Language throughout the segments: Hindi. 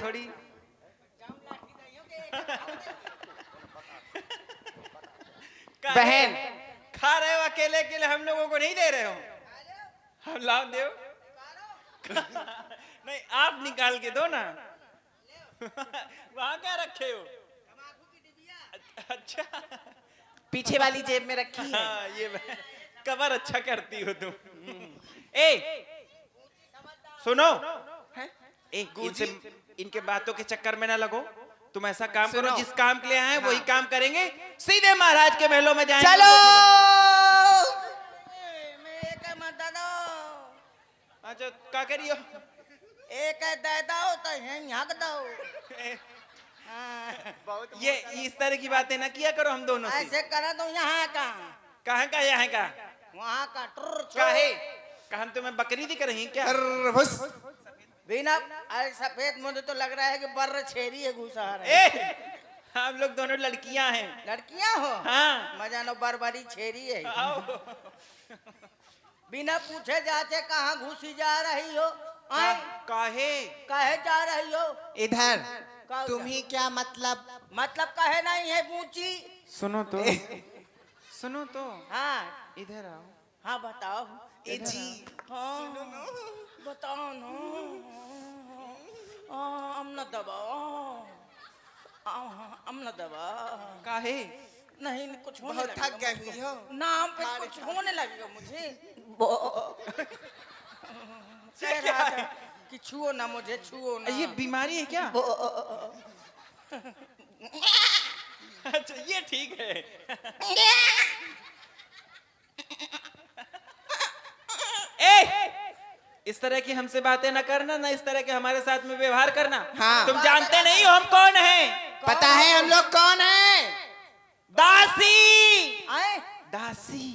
थोड़ी। बहन खा रहे हो अकेले अकेले, हम लोगों को नहीं दे रहे हो? हम लाओ दो। नहीं आप निकाल के दो ना। वहां क्या रखे हो? अच्छा पीछे वाली जेब में रखी है। हाँ, ये कवर अच्छा करती हो तुम। ए सुनो, इनसे इनके बातों के चक्कर में ना लगो। तुम ऐसा काम करो, जिस काम के लिए आए वही काम करेंगे। सीधे महाराज के महलों में जाएंगे। चलो अच्छा क्या करियो? एक दे दो तो हक दो। ये इस तरह की बातें ना किया करो हम दोनों से। ऐसे करा तो यहाँ का कहाँ का यहाँ का वहाँ का काहे का? हम तुम्हें बकरी दिख रही क्या? बिना सफेद मुझे तो लग रहा है कि बर्र छेरी है घुसा रहे। हम लोग दोनों लड़कियां हैं। लड़कियां हो? हाँ। मजा नो बरबरी छेरी है। आओ। बिना पूछे जाचे कहाँ घुसी जा रही हो? काहे काहे जा रही हो? इधर तुम्ही क्या मतलब? मतलब काहे नहीं है पूछी? सुनो तो सुनो तो। हाँ इधर आओ। हाँ बताओ। ए जी हाँ बताओ ना। हम न दबाओ, हम न दबाओ। काहे? नहीं कुछ होने बहुत लगेगा थक गई हो। नाम पे कुछ होने लगेगा मुझे। क्या है? कि छुओ ना मुझे, छुओ ना। ये बीमारी है क्या? अच्छा ये ठीक है। इस तरह की हमसे बातें ना करना, ना इस तरह के हमारे साथ में व्यवहार करना। हाँ। तुम जानते नहीं हो हम कौन हैं? पता है हम लोग कौन हैं? दासी। आए दासी।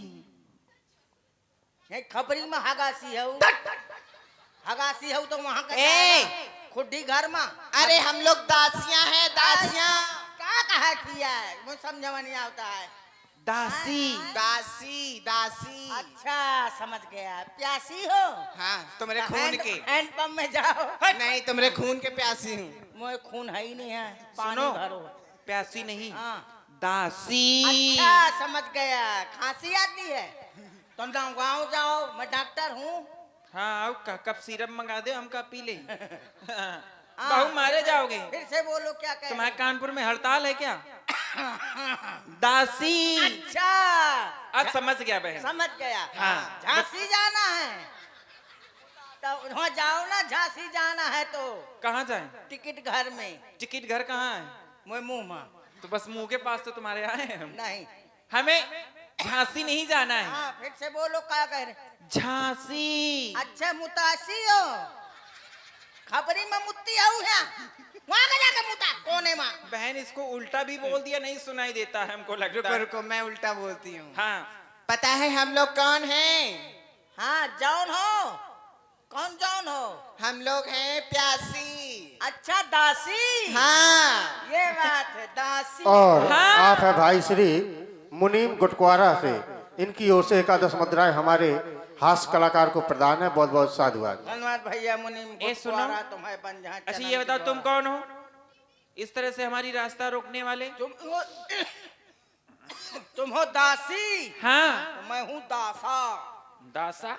ये खबरी में हगासी है। हगासी है तो वहाँ का खुड्डी घर में। अरे हम लोग दासियां हैं, दासियां। क्या कहा किया है मुझे समझ में नहीं आता है। दासी। दासी दासी। अच्छा समझ गया, प्यासी हो? हाँ तुम्हारे खून के। हैंडपंप में जाओ। नहीं तुम्हारे खून के प्यासी हूँ। मुझे खून है ही नहीं है, पानी सुनो, भरो। प्यासी नहीं, हाँ दासी। अच्छा समझ गया, खांसी आती है तो गाँव जाओ, मैं डॉक्टर हूँ। हाँ आओ, कप सिरप मंगा दे, हम कप पी ले। बहु मारे जाओगे। फिर से बोलो क्या कह तुम्हारे कानपुर में हड़ताल है क्या? दासी। अच्छा अब समझ गया बहन। समझ गया। हाँ। झांसी जाना है तो वहाँ जाओ ना, झांसी जाना है तो। कहाँ जाए? टिकट घर में। टिकट घर कहाँ है? मुँह मुँह में। तो बस मुंह के पास तो तुम्हारे आए हैं हम। नहीं हमें झांसी नहीं जाना है। हाँ फिर से बोलो क्या कह रहे। झांसी। अच्छा मुतासी हो? खबरी में मुत्ती आऊ है वहाँ का जाके मुता कोने में। बहन इसको उल्टा भी बोल दिया, नहीं सुनाई देता है हमको लगता रुको है। रुको मैं उल्टा बोलती हूँ। हाँ पता है हम लोग कौन हैं? हाँ जौन हो? कौन जौन हो? हम लोग हैं प्यासी। अच्छा दासी। हाँ ये बात है दासी। और हाँ। आप है भाई श्री मुनीम गुटकुआरा से, इनकी ओर से एकादश मुद्राएं हमारे हास्य कलाकार को प्रदान है। बहुत बहुत साधुवाद। धन्यवाद भैया मुनीम सुनो। गुटकुआरा, तुम्हारे बन जहाँ। अच्छा ये बताओ तुम कौन हो? इस तरह से हमारी रास्ता रोकने वाले। तुम हो दासी? हाँ। तो मैं हूँ दासा। दासा?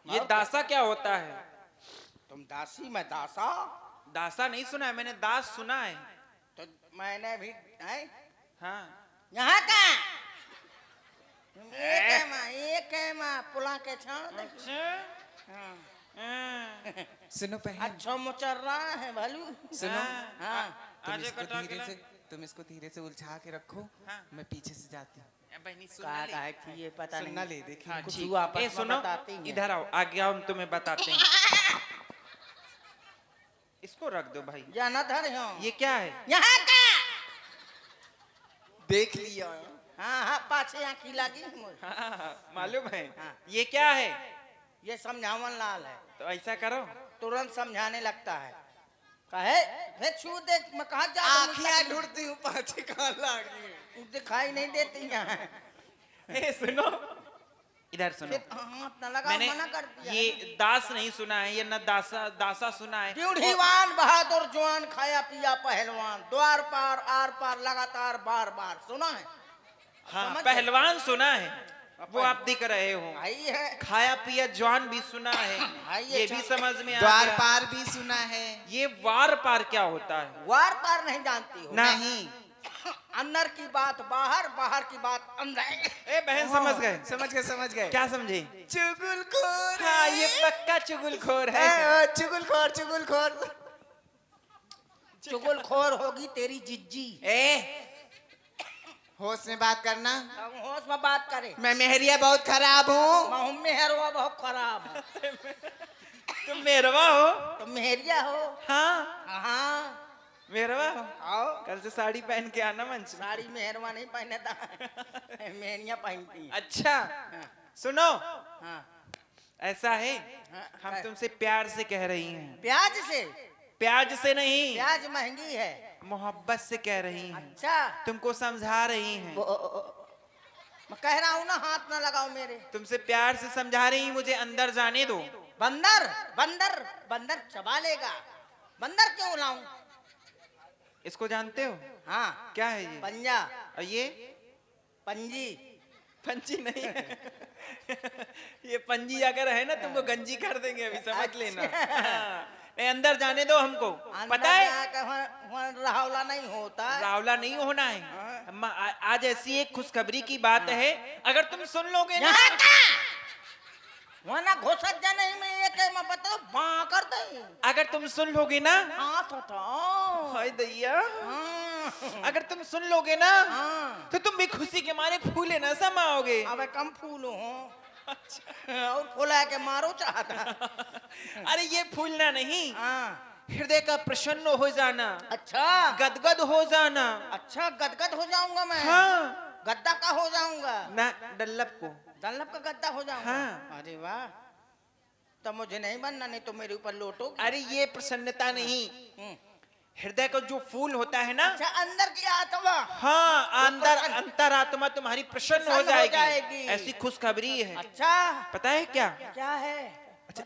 ये दासा क्या होता है? तुम दासी मैं दासा? दासा नहीं सुना है मैंने, दास सुना है। तो मैंने भी है? हाँ। यहाँ का एक है माँ पुला के छान। सुनो पहले। अच्छा मुचर रहा है भालू। सुनो हाँ आज तुम इसको धीरे से उलझा के रखो। हाँ। मैं पीछे से जाती हूँ। बहनी कहा है कि ये पता सुनना नहीं। ले देखी। हाँ, कुछ ठीक। हुआ आपस में सुनो, बताती हैं। इधर आओ, आगे आओ, हम तुम्हें बताते हैं। इसको रख दो भाई। जाना धर हो। ये क्या है? यहाँ का देख लिया। हाँ हाँ पाछे आँखी लगी मुझे। हाँ, मालूम है। हाँ। ये क्या है? ये समझावन लाल है, तो ऐसा करो, तुरंत समझाने लगता है। कहे फिर छू देख, मैं कहा जा आँखियाँ ढूंढती हूँ पाछे कहाँ लगी। दिखाई नहीं देती यहाँ। ए सुनो, इधर सुनो, फिर हाथ न लगा, मैंने मना कर दिया। ये दास नहीं सुना है, ये न दासा दासा सुना है। ड्यूढ़ीवान बहादुर जवान खाया पिया पहलवान, द्वार पार आर पार लगातार बार बार, सुना है? हाँ, समझ गए? पहलवान सुना है, वो आप दिख रहे हो। भाई है, खाया पिया जवान भी सुना है, हाँ, ये भी समझ में आ द्वार गया। पार भी सुना है। ये वार पार क्या होता है? वार पार नहीं जानती हो? ना। नहीं। अंदर की बात बाहर, बाहर की बात अंदर। ए बहन समझ गए? समझ गए, समझ गए। क्या समझे? चुगलखोर। हाँ, ये पक्का चुगलखोर है। चुगलखोर, चुगलखोर। चुगलखोर होगी तेरी जिज्जी। ए, होश में बात करना। अब होश में बात करे। मैं मेहरिया बहुत खराब हूँ। मैं मेहरवा बहुत खराब है। तुम मेरवा हो? तुम मेहरिया हो? हाँ, हाँ, मेरवा हो। आओ। कल से साड़ी पहन के आना मंच में। साड़ी मेहरवा नहीं पहने था, मेहरिया पहनती है। अच्छा, सुनो, हाँ, ऐसा है, हाँ, हम क्या? तुमसे प्यार से कह रही हैं। प्याज से? प्याज से नहीं, प्याज महंगी है। मोहब्बत से कह रही हैं। अच्छा, तुमको समझा रही हैं। मैं कह रहा हूँ ना, हाथ ना लगाओ मेरे। तुमसे प्यार से समझा रही हैं, मुझे अंदर जाने दो। बंदर बंदर बंदर चबा लेगा। बंदर क्यों लाऊं? इसको जानते हो? हाँ, क्या है ये? पंजा, और ये पंजी। पंजी नहीं है। ये पंजी अगर है ना, तुमको गंजी कर देंगे अभी, समझ लेना। हाँ। नहीं, अंदर जाने दो हमको। अंदर पता है, जाकर वहाँ रावला नहीं होता। रावला नहीं होना है। आज ऐसी एक खुशखबरी की बात है, अगर तुम सुन लोगे ना। यहाँ का वहाँ ना घुसत जाने में एक मैं बताओ बाँ कर दे। अगर तुम सुन लोगे ना, हाथ उठाओ। हाय दैया, हाँ, अगर तुम सुन लोगे ना, हाँ। तो तुम भी खुशी के मारे फूले ना समाओगे। अब कम फूलो हो और फुला के मारो चाहता। अरे ये फूलना नहीं, हाँ, हृदय का प्रसन्न हो जाना, अच्छा, गदगद हो जाना। अच्छा, गदगद हो जाऊंगा मैं। हाँ, गद्दा का हो जाऊंगा? ना डल्लब को। दल्लभ का गद्दा हो जाऊंगा? हाँ। अरे वाह, तो मुझे नहीं बनना, नहीं तो मेरे ऊपर लोटोगे। अरे ये प्रसन्नता नहीं, हम्म। हृदय का जो फूल होता है ना, अच्छा, अंदर की आत्मा। हाँ, अंदर अंतरात्मा तुम्हारी प्रसन्न हो प्रसन्न हो जाएगी। जाएगी। ऐसी खुशखबरी है। अच्छा, पता है क्या? क्या है? अच्छा,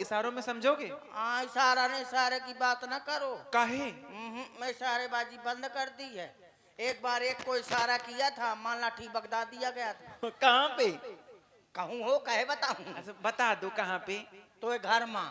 इशारों में समझोगे? हाँ, इशारा ने इशारे की बात ना करो। काहे? मैं इशारेबाजी बंद कर दी है। एक बार एक को इशारा किया था, मान लाठी बगदा दिया गया था। कहाँ पे? कहूँ हो कहे बताऊं? अच्छा, बता दो कहाँ पे। तो घर माँ,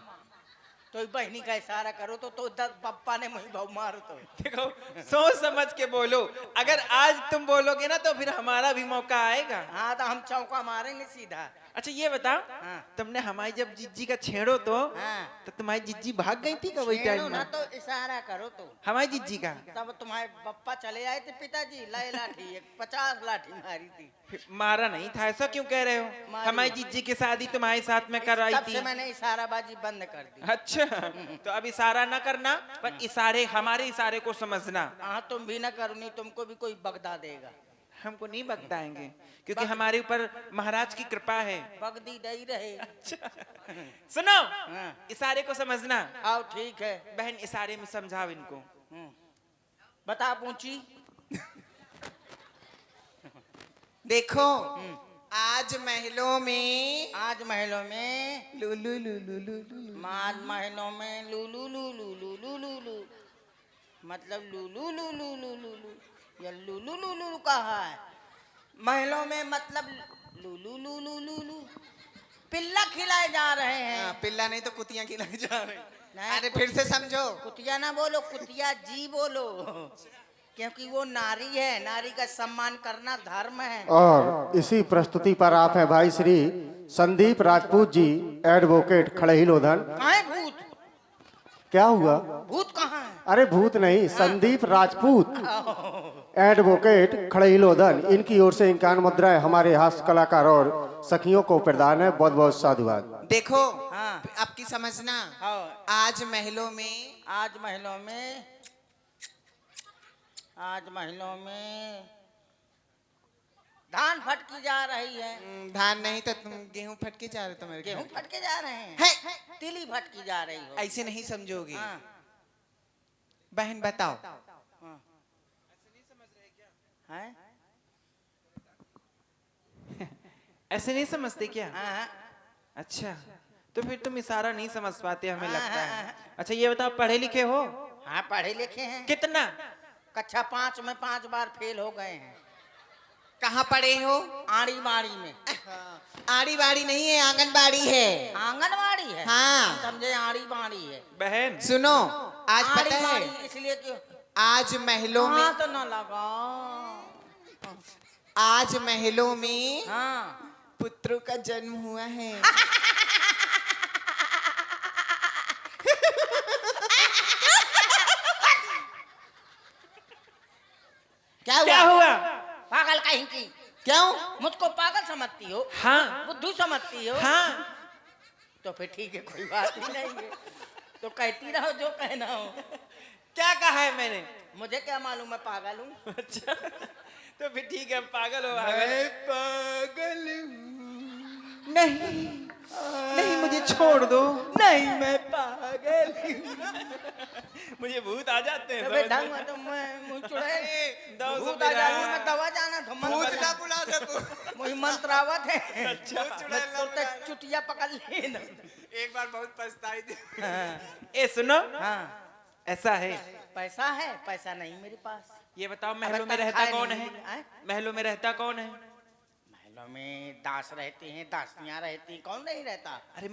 तो बहनी का इशारा करो तो पप्पा ने मुझे भाव मारो तो। देखो, सोच समझ के बोलो। अगर आज तुम बोलोगे ना, तो फिर हमारा भी मौका आएगा। हाँ, तो हम चौका मारेंगे सीधा। अच्छा ये बताओ, हाँ। तुमने हमारी जब जिज्जी का छेड़ो तो हाँ। तुम्हारी जिज्जी भाग गई थी का वही छेड़ो टाइम ना में? तो इशारा करो तो। हमारी जिज्जी का तब तुम्हारे पप्पा चले आए थे, पिताजी लाए लाठी, 50 लाठी मारी थी। मारा नहीं था, ऐसा क्यों कह रहे हो? मारी। हमारी जिज्जी की शादी तुम्हारे साथ में कराई तब थी। से मैंने इशाराबाजी बंद कर दी। अच्छा, तो अब इशारा ना करना, पर इशारे, हमारे इशारे को समझना। हाँ, तुम भी ना करो, नहीं तुमको भी कोई बगदा देगा। हमको नहीं बगदाएंगे, क्योंकि हमारे ऊपर महाराज की कृपा है। बगदी नहीं रहे। अच्छा, सुनो, हाँ। इशारे को समझना। आओ, ठीक है। बहन, इशारे में समझाओ इनको। बता पूछी। देखो, आज महलों में आज महलों में, लुलु लुलु लुलु आज महलों में लूलू लूलू लूलू लूलू, मतलब लूलू लूलू लूलू लू, या लूलू लूलू कहा है? महलों में मतलब लूलू लूलू लूलू, पिल्ला खिलाए जा रहे हैं। हाँ, पिल्ला नहीं तो कुतियां खिलाई जा रही। नहीं, अरे फिर से समझो। कुतिया ना बोलो, कुतिया जी बोलो, क्योंकि वो नारी है, नारी का सम्मान करना धर्म है। और इसी प्रस्तुति पर आप हैं भाई श्री संदीप राजपूत जी, एडवोकेट खड़ही लोधन। कहाँ है भूत? क्या हुआ? भूत कहाँ है? अरे भूत नहीं, संदीप राजपूत, एडवोकेट खड़ही लोधन। इनकी ओर से 51 मुद्राएं हमारे हास्य कलाकार और सखियों को प्रदान है। बहुत बहुत साधुवाद। देखो, हाँ। आपकी समझना। हाँ। आज महलों में, आज महलों में, आज महलों में धान फटकी जा रही है। धान नहीं तो तुम गेहूं फटके जा रहे, तुम्हारे गेहूं फटके जा रहे हैं। है। तिली फटकी जा रही हो। ऐसे नहीं समझोगे। हाँ। बहन बताओ। हाँ। हैं? ऐसे नहीं समझते क्या? हाँ, अच्छा, तो फिर तुम इशारा नहीं समझ पाते हमें लगता है। हाँ। अच्छा ये बताओ, पढ़े लिखे हो? हाँ पढ़े लिखे हैं। कितना? कक्षा 5 में 5 बार फेल हो गए हैं। कहाँ पढ़े हो? आड़ी बाड़ी में। आड़ी बाड़ी नहीं है, आंगनबाड़ी है। आंगनबाड़ी है। हाँ। हम समझे आड़ी बाड़ी है। बहन सुनो, आज आड़ी पता बाड़ी है, इसलिए क्यों? आज महलों में, हाँ तो ना लगा। आज महलों में हाँ पुत्रों का जन्म हुआ है। क्या हुआ? पागल कहीं की। क्यों? मुझको पागल समझती हो? हाँ बुद्धू समझती हो? हाँ। तो फिर ठीक है, कोई बात ही नहीं है। तो कहती रहो जो कहना हो। क्या कहा है मैंने? मुझे क्या मालूम, मैं पागल हूँ। अच्छा, तो फिर ठीक है, पागल हो। मैं पागल नहीं नहीं, मुझे छोड़ दो। नहीं मैं पागल हूँ। मुझे भूत आ जाते हैं। तो फिर ढंग में तो मैं मुँह चुड़े दवा से भूत आ मेरा- जाऊँ, मैं दवा जाना था। भूत ना बुला दे तू। मुझे मंत्रावत है। अच्छा। मैं तो चुटिया पकड़ ली ना। एक बार बहुत पछताई थी। ए सुनो, हाँ ऐसा है, पैसा है, पैसा नहीं मेरे पास। ये बताओ महलों में तक रहता खाए कौन नहीं है? मिली, आए? महलों में रहता कौन है? महलों में दास रहते हैं, दासियां रहती, कौन नहीं रहता? अरे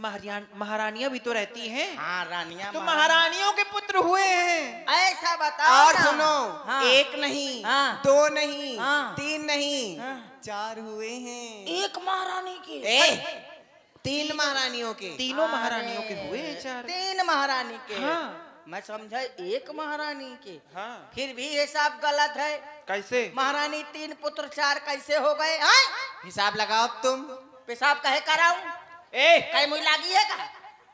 महारानियां भी तो रहती हैं। हाँ रानियां। तो महारानियों के पुत्र हुए हैं। ऐसा बताओ और ना। सुनो, हाँ। एक नहीं, हाँ। 2 नहीं, हाँ। 3 नहीं, हाँ। 4 हुए हैं। एक महारानी की। 3 महारानियों के। तीनों महारानियों के हुए हैं 4। 3 महारानी के। हाँ। मैं समझा एक महारानी के। हाँ। फिर भी हिसाब गलत है। कैसे? महारानी 3 पुत्र 4 कैसे हो गए? हाँ? हिसाब लगाओ अब तुम। पेशाब कहे कराऊं? ए कहीं मुझे लागी है का?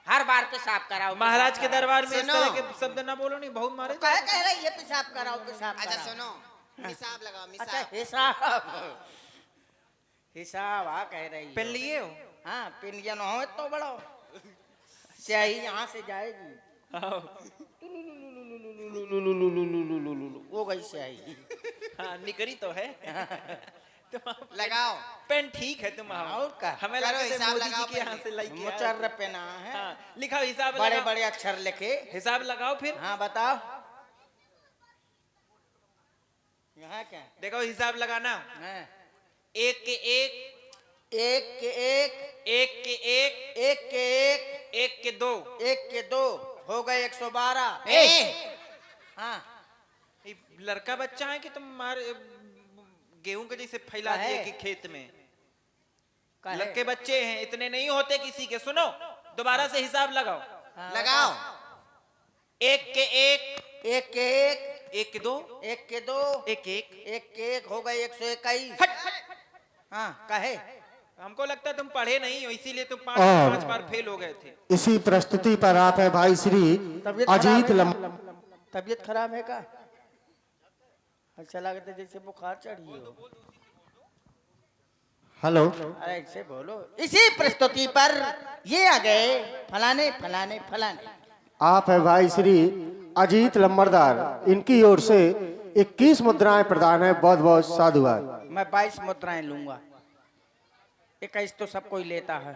हर बार पेशाब कराओ। महाराज पेशाब के कराओ। दरबार में इस सुनो। तरह के शब्द ना बोलो, नहीं बहुत मारे कहे कह रही है पेशाब कराओ, पेशाब अच्छा कराओ। सुनो, हिसाब लगाओ, अच्छा हिसाब। हिसाब। हिसाब कह रही पेन हो। लिए हो? हाँ पिंडिया न हो तो बड़ो स्याही यहाँ से जाएगी। वो गई स्याही। हाँ निकरी तो है। तुम लगाओ। पेन ठीक है, तुम आओ। और का? हमें करो, लगा था हिसाब मोदी जी लगाओ के यहाँ पहले। से लाइक किया। मुचर्र पेना है। हाँ लिखाओ, हिसाब बड़े लगाओ। बड़े अक्षर लिखे। हिसाब लगाओ फिर। हाँ बताओ यहाँ क्या? देखो हिसाब लगाना। हाँ। एक के एक, एक के एक, एक के एक, एक के एक, एक के दो। एक के 2 हो गए 112। हाँ ये लड़का बच्चा है कि तुम मारे गेहूं के जैसे फैला काहे? दिए कि खेत में? काहे? लड़के बच्चे हैं, इतने नहीं होते किसी के। सुनो, दोबारा से हिसाब लगाओ। हाँ, लगाओ। एक के एक, एक के एक, एक के दो, एक के 2, एक एक। एक के एक हो गए 121। हट! हाँ कहे? हमको लगता है तुम पढ़े नहीं हो, इसीलिए तुम और- 5 बार फेल हो गए थे। इसी प्रस्तुति पर आप है भाई श्री तबीयत अजीत खराब लम है? तबीयत खराब है का? अच्छा लगता है जैसे बुखार चढ़ी हो। हेलो। अरे ऐसे बोलो। इसी प्रस्तुति पर ये आ गए फलाने फलाने फलाने। आप है भाई श्री अजीत लंबरदार, इनकी ओर से 21 मुद्राएं प्रदान है। बहुत बहुत साधुवाद। मैं 22 मुद्राएं लूंगा। 21 तो सब कोई लेता है।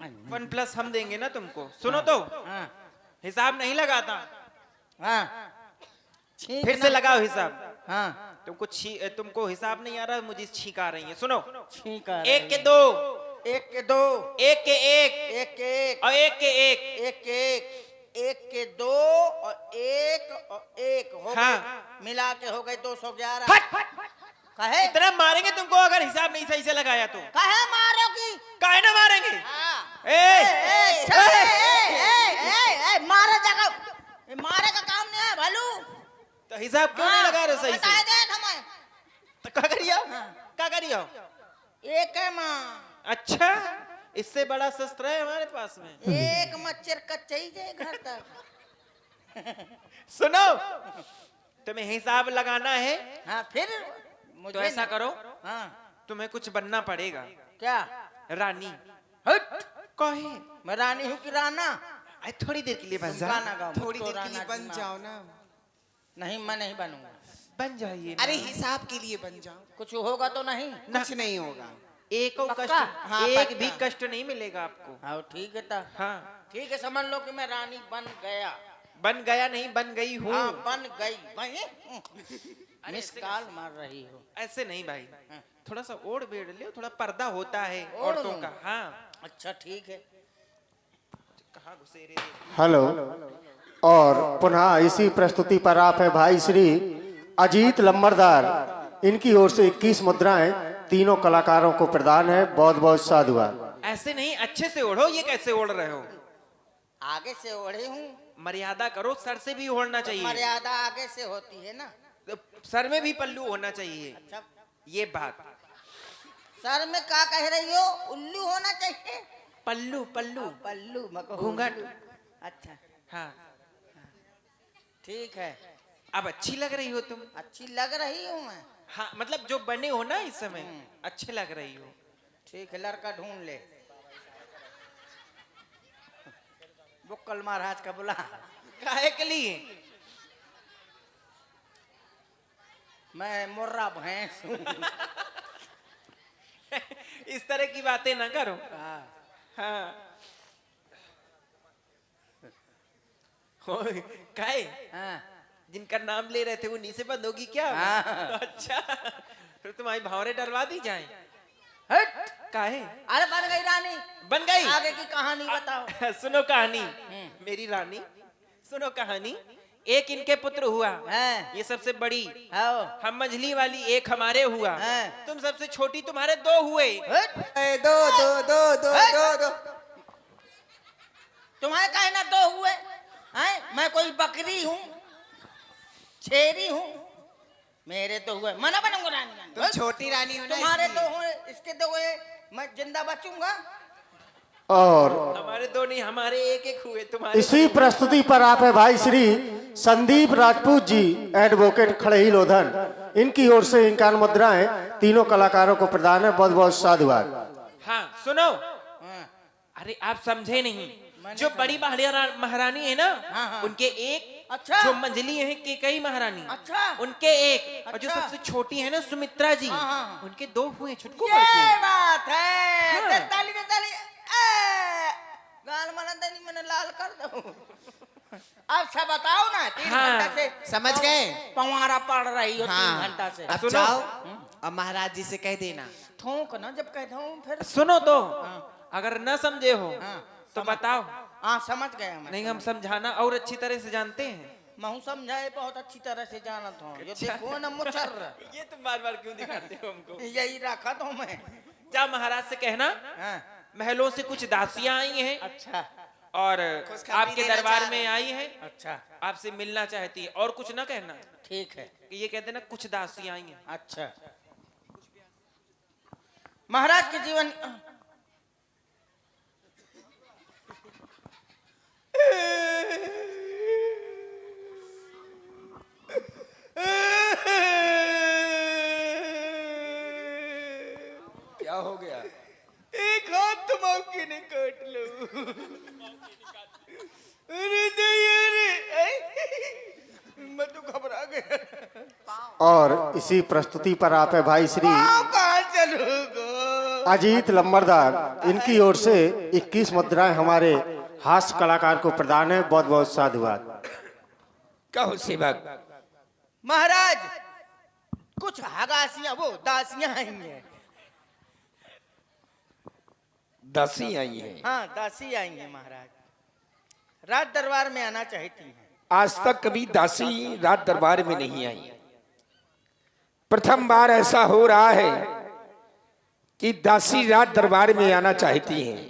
1+ हम देंगे ना तुमको। सुनो तो, हाँ हिसाब नहीं लगाता। हाँ ठीक फिर ना? से लगाओ हिसाब। हाँ तुमको हिसाब नहीं आ रहा, मुझे छींक आ रही है। सुनो, ठीक है। एक के दो, एक के 2, एक के एक, एक के एक, और एक के एक। एक के एक, एक के 2 और एक हो गए। हाँ। मिला के हो गए 211। हट! कहे? इतना मारेंगे तुमको अगर हिसाब नहीं सही से लगाया तो। कहे मारोगी? काहे ना मारेंगे? मारे जगह मारे का काम नहीं है भालू। तो हिसाब क्यों नहीं लगा रहे सही बता से? दे हमें। तो क्या करियो? हाँ। क्या करियो? एक है माँ, अच्छा, इससे बड़ा शस्त्र है हमारे पास में। एक मच्छर कच्चा ही जाए घर तक। सुनो, तुम्हें हिसाब लगाना है हाँ फिर मुझे तो ऐसा ना- करो, हाँ तुम्हें कुछ बनना पड़ेगा। क्या? रानी। हट! कहे? मैं रानी हूँ कि राना? थोड़ी देर के लिए बन जा। गाना गाओ, थोड़ी मुझको देर के लिए राना बन जी माँ। जाओ ना। नहीं मैं नहीं बनूंगा। बन जाइए ना। अरे हिसाब के लिए बन जाओ, कुछ होगा तो नहीं? कुछ नहीं होगा। एक और पक्का? कष्ट, हाँ, एक पक्का। भी कष्ट नहीं मिलेगा आपको। हाँ ठीक है ता। हाँ, ठीक है, समझ लो कि मैं रानी बन गया। बन गया नहीं, बन गई हूँ। हाँ बन गई मिस कॉल मार रही हो। ऐसे नहीं भाई, हाँ। थोड़ा सा ओढ़ बेड़ ले, थोड़ा पर्दा होता है ओढ़ औरतों लूं? का। हाँ, अच्छा ठीक है। कहाँ घुसेरे थे? हेलो। और पुनः इसी प्रस्तुति पर आप है भाई श्री अजीत लंबरदार, इनकी ओर से 21 मुद्राएं तीनों कलाकारों को प्रदान है। बहुत बहुत साधुवाद। ऐसे नहीं, अच्छे से ओढ़ो। ये कैसे ओढ़ रहे हो? आगे से ओढ़ी हूँ। मर्यादा करो, सर से भी ओढ़ना चाहिए। मर्यादा आगे से होती है ना। सर में भी पल्लू होना चाहिए। अच्छा, ये बात। सर में क्या कह रही हो? उल्लू होना चाहिए। पल्लू पल्लू पल्लू मको घूंघट। अच्छा हाँ, ठीक है। अब अच्छी लग रही हो तुम। अच्छी लग रही हूँ मैं। हाँ, मतलब जो बने हो ना इस समय, अच्छे लग रही हो। ठीक है, लड़का ढूंढ ले। बुक्कल महाराज का बुला। काहे के लिए? मैं मुर्रा भैंस हूँ। इस तरह की बातें ना करो। हाँ। हाँ। काहे? हाँ। जिनका नाम ले रहे थे वो नीचे बंद होगी क्या? हाँ। अच्छा, फिर तुम्हारी भावरे डरवा दी जाए। हट! काहे? अरे बन गई रानी। बन गई? आगे की कहानी बताओ। सुनो कहानी, मेरी रानी, सुनो कहानी। एक इनके पुत्र हुआ, हाँ। ये सबसे बड़ी। आओ। हम मंझली वाली, एक हमारे हुआ। हाँ। तुम सबसे छोटी, तुम्हारे 2 हुए। हट! दो दो दो दो दो दो। तुम्हारे काहे ना 2 हुए? हैं? मैं कोई बकरी हूँ? शेरी हूँ? मेरे तो हुए। मना बनूंगा रानी। तुम छोटी रानी हो ना, तुम्हारे इसलिए। 2 हुए, इसके 2 हुए। मैं जिंदा बचूंगा? और हमारे 2 नहीं, हमारे एक हुए। तुम्हारे इसी प्रस्तुति पर आप है भाई श्री संदीप राजपूत जी, एडवोकेट खड़ही लोधन, इनकी ओर से 51 मुद्राएं तीनों कलाकारों को प्रदान है। बहुत बहुत साधुवाद। हाँ, सुनो। हाँ। अरे आप समझे नहीं। मैंने जो बड़ी महारानी है ना, हाँ, हाँ। उनके एक। अच्छा। जो मंझली है कई महारानी, अच्छा। उनके एक। और जो अच्छा। सबसे छोटी है ना सुमित्रा जी, हाँ, हाँ। उनके 2 हुए। छुटकू ये पड़कू। बात है। हाँ। दे ताली दे ताली। ए! गाल मना देनी, मैंने लाल कर दो। अब सब बताओ ना। 3 हाँ। घंटा से समझ गए? पवारा पड़ रही हो। 3 हाँ। घंटा से। अब सुनो। जाओ, अब महाराज जी से कह देना। थूक ना, जब कहता हूँ फिर। सुनो तो, हाँ। अगर न समझे हो हाँ, तो समझ- बताओ। हाँ समझ गया मैं। नहीं, हम समझाना और अच्छी तरह से जानते हैं। मैं समझाए बहुत अच्छी तरह से जानत हूँ। ये अच्छा। देखो ना मुचर। ये तुम बार बार क्यों दिखाते हो हमको? यही रखा तो मैं। जा महाराज से कहना, हाँ। महलों से कुछ दासियां आई हैं अच्छा और खुशखबरी आपके देना दरबार चाह रहे में हैं। आई हैं, अच्छा आपसे मिलना चाहती है। और कुछ ना कहना, ठीक है। कि ये कहते ना कुछ दासियां आई हैं। अच्छा महाराज के जीवन। क्या हो गया? एक हाथ तुम के नहीं काट लो। अरे नहीं, अरे मैं तो घबरा गया। और इसी प्रस्तुति पर आप है भाई श्री कहाँ चलोगे? अजीत लंबरदार, इनकी ओर से 21 मुद्राएं हमारे हास्य कलाकार को प्रदान है। बहुत बहुत साधुवाद। कहो सेवक। महाराज कुछ हगासियां, वो दासियां आई हैं। दासी आई है। हाँ दासी आई हैं महाराज। राज दरबार में आना चाहती हैं। आज तक कभी दासी रात दरबार में नहीं आई। प्रथम बार ऐसा हो रहा है कि दासी रात दरबार में आना चाहती हैं।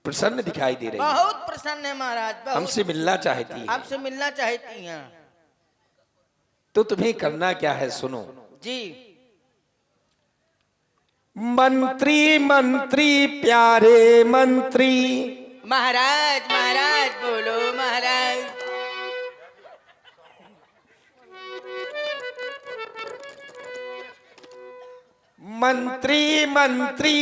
प्रसन्न दिखाई दे रही है, बहुत प्रसन्न है महाराज। बहुत हमसे मिलना चाहती है। आपसे मिलना चाहती हैं। तो तुम्हें करना क्या है, सुनो। जी मंत्री मंत्री प्यारे मंत्री, महाराज महाराज बोलो महाराज। मंत्री मंत्री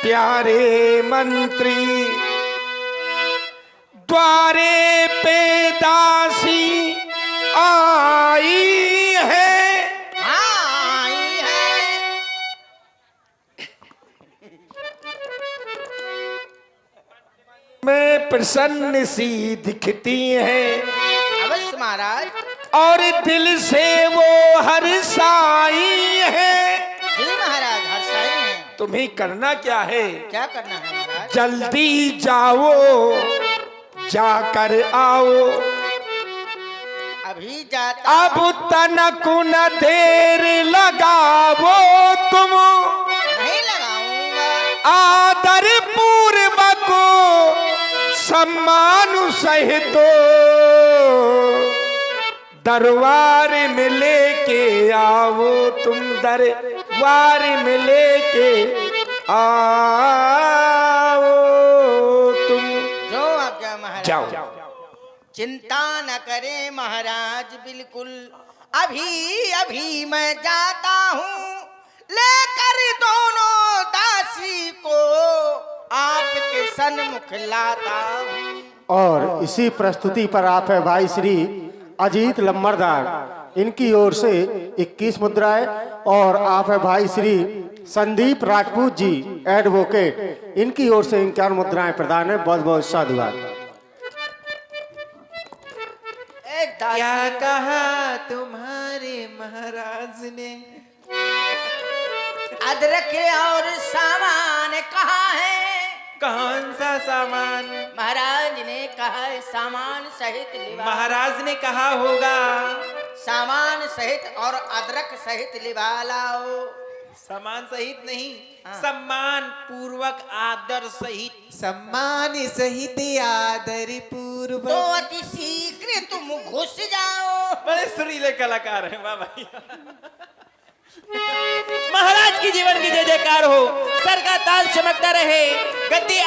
प्यारे मंत्री, द्वारे पे दासी आ प्रसन्न सी दिखती हैं अवश्य महाराज। और दिल से वो हर्षाई है। जी महाराज, हर्षाई हैं। तुम्हें करना क्या है? क्या करना है महाराज? जल्दी जाओ, जाकर आओ। अभी जाता अब तनक न देर लगावो तुम, नहीं लगाऊंगा। आदर पूर्वक सम्मान सहित दरबार में लेके आओ तुम, दरबार में लेके आओ तुम। जो आज्ञा महाराज। जाओ। चिंता न करें महाराज, बिल्कुल अभी अभी मैं जाता हूँ, लेकर दोनों दासी को आपके सन्मुख लाता हूँ। और इसी प्रस्तुति पर आप है भाई श्री अजीत लम्बरदार, इनकी ओर से 21 मुद्राएं, और आप है भाई श्री संदीप राजपूत जी एडवोकेट, इनकी ओर से 51 मुद्राएं प्रदान है। बहुत बहुत साधुवाद। क्या कहा तुम्हारे महाराज ने? अदरक और सामान कहा है? कौन सा सामान? महाराज ने कहा है सामान सहित लिवा। महाराज ने कहा होगा सामान सहित और अदरक सहित लिवा लाओ। सामान सहित नहीं, हाँ। सम्मान पूर्वक आदर सहित। सम्मान सहित आदर पूर्वक। तो अति शीघ्र तुम घुस जाओ। बड़े सुरीले कलाकार हैं वाह भाई। महाराज की जीवन की जय जयकार हो, सर का ताज चमकता रहे, गद्दी